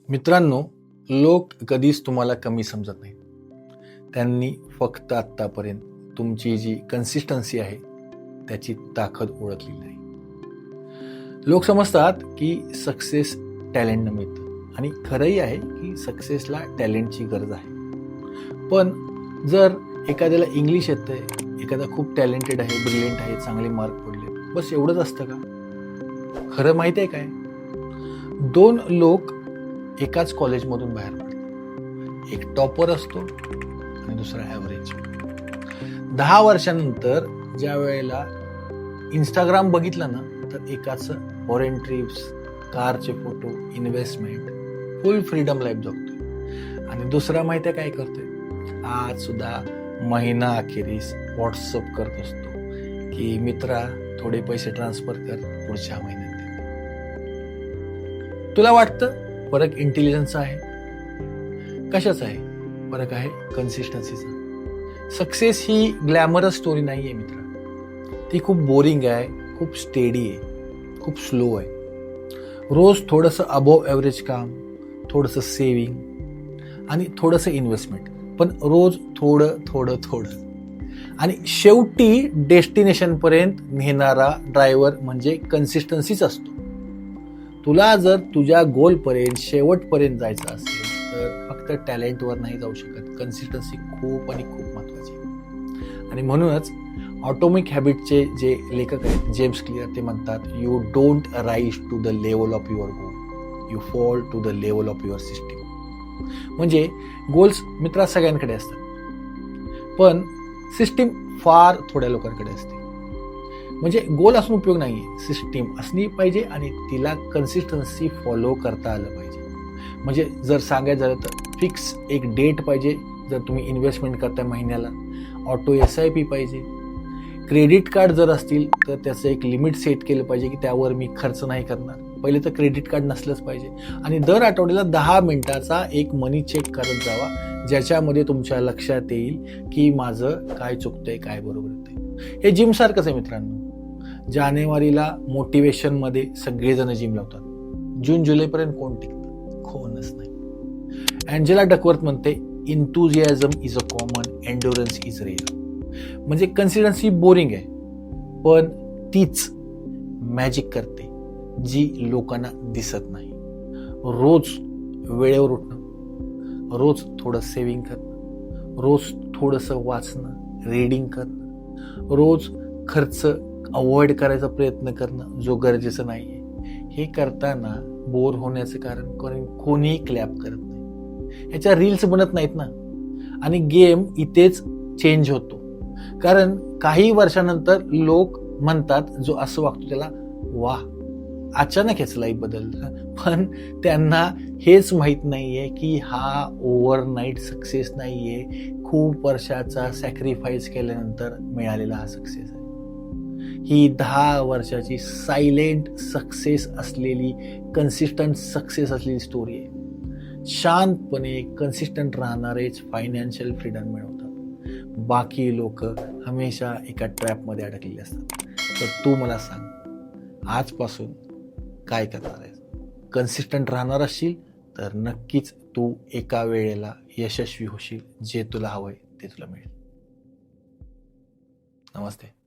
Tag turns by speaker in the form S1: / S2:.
S1: मित्रांनो, लोक कधीच तुम्हाला कमी समजत नाहीत. त्यांनी फक्त आत्तापर्यंत तुमची जी कन्सिस्टन्सी आहे त्याची ताकद ओळखली नाही. लोक समजतात की सक्सेस टॅलेंटनं मिळतं आणि खरंही आहे की सक्सेसला टॅलेंटची गरज आहे. पण जर एखाद्याला इंग्लिश येतंय, एखादा खूप टॅलेंटेड आहे, ब्रिलियंट आहे, चांगले मार्क पडले, बस एवढंच असतं का? खरं माहिती आहे काय? 2 लोक एकाच कॉलेजमधून बाहेर पडतात. एक टॉपर असतो आणि दुसरा ॲव्हरेज. 10 वर्षांनंतर ज्या वेळेला इंस्टाग्राम बघितलं ना, तर एकाचं फॉरेन ट्रिप्स, कारचे फोटो, इन्व्हेस्टमेंट, फुल फ्रीडम लाईफ जगतोय आणि दुसरा माहिती आहे काय करतोय? आज सुद्धा महिना अखेरीस व्हॉट्सअप करत असतो की मित्रा थोडे पैसे ट्रान्सफर कर, पुढच्या महिन्यात दे. तुला वाटतं फरक इंटेलिजन्सचा आहे? कशाचा आहे? फरक आहे कन्सिस्टन्सीचा. सक्सेस ही ग्लॅमरस स्टोरी नाही आहे मित्र. ती खूप बोरिंग आहे, खूप स्टेडी आहे, खूप स्लो आहे. रोज थोडंसं अबोव ॲव्हरेज काम, थोडंसं सेविंग आणि थोडंसं इन्व्हेस्टमेंट, पण रोज थोडं थोडं थोडं. आणि शेवटी डेस्टिनेशनपर्यंत नेणारा ड्रायव्हर म्हणजे कन्सिस्टन्सीच असतो. तुला जर तुझ्या गोलपर्यंत, शेवटपर्यंत जायचं असेल तर फक्त टॅलेंटवर नाही जाऊ शकत. कन्सिस्टन्सी खूप आणि खूप महत्त्वाची आहे. आणि म्हणूनच ऑटोमिक हॅबिटचे जे लेखक आहेत जेम्स क्लिअर, ते म्हणतात, you don't rise to the level of your goal, you fall to the level of your system. म्हणजे गोल्स मित्रा सगळ्यांकडे असतात, पण सिस्टीम फार थोड्या लोकांकडे असते. म्हणजे गोल असून उपयोग नाही आहे, सिस्टीम असली पाहिजे आणि तिला कन्सिस्टन्सी फॉलो करता आलं पाहिजे. म्हणजे जर सांगायचं झालं तर फिक्स एक डेट पाहिजे. जर तुम्ही इन्व्हेस्टमेंट करताय महिन्याला, ऑटो SIP पाहिजे. क्रेडिट कार्ड जर असतील तर त्याचं एक लिमिट सेट केलं पाहिजे की त्यावर मी खर्च नाही करणार. पहिले तर क्रेडिट कार्ड नसलंच पाहिजे. आणि दर आठवड्याला 10 मिनिटाचा एक मनी चेक करत जावा, ज्याच्यामध्ये तुमच्या लक्षात येईल की माझं काय चुकतंय, काय बरोबर होतंय. हे जिमसारखंच आहे मित्रांनो. जानेवारीला मोटिवेशनमध्ये सगळेजण जिम लावतात, जून जुलैपर्यंत कोण टिकतं? कोणच नाही. अँजेला डकवर्थ म्हणते, enthusiasm is a common, endurance is rare. म्हणजे कन्सिस्टन्सी बोरिंग आहे, पण तीच मॅजिक करते जी लोकांना दिसत नाही. रोज वेळेवर उठणं, रोज थोडं सेविंग करणं, रोज थोडंसं वाचणं, रीडिंग करणं, रोज खर्च अवॉइड करायचा प्रयत्न करणं जो गरजेचं नाही आहे. हे करताना बोर होण्याचं कारण कोणीही क्लॅप करत नाही. ह्याच्या रील्स बनत नाहीत ना. आणि गेम इथेच चेंज होतो. कारण काही वर्षानंतर लोक म्हणतात, जो असं वागतो त्याला, वा अचानक ह्याच लाईफ बदललं. पण त्यांना हेच माहीत नाहीये की हा ओव्हरनाईट सक्सेस नाहीये, खूप वर्षाचा सॅक्रिफाईस केल्यानंतर मिळालेला हा सक्सेस आहे. ही 10 वर्षाची सायलेंट सक्सेस असलेली, कन्सिस्टंट सक्सेस असलेली स्टोरी आहे. शांतपणे कन्सिस्टंट राहणारेच फायनान्शियल फ्रीडम मिळवतात. बाकी लोक हमेशा एका ट्रॅपमध्ये अडकलेले असतात. तर तू मला सांग, आजपासून काय करणार आहेस? कन्सिस्टंट राहणार असशील तर नक्कीच तू एका वेळेला यशस्वी होशील. जे तुला हवंय ते तुला मिळेल. नमस्ते.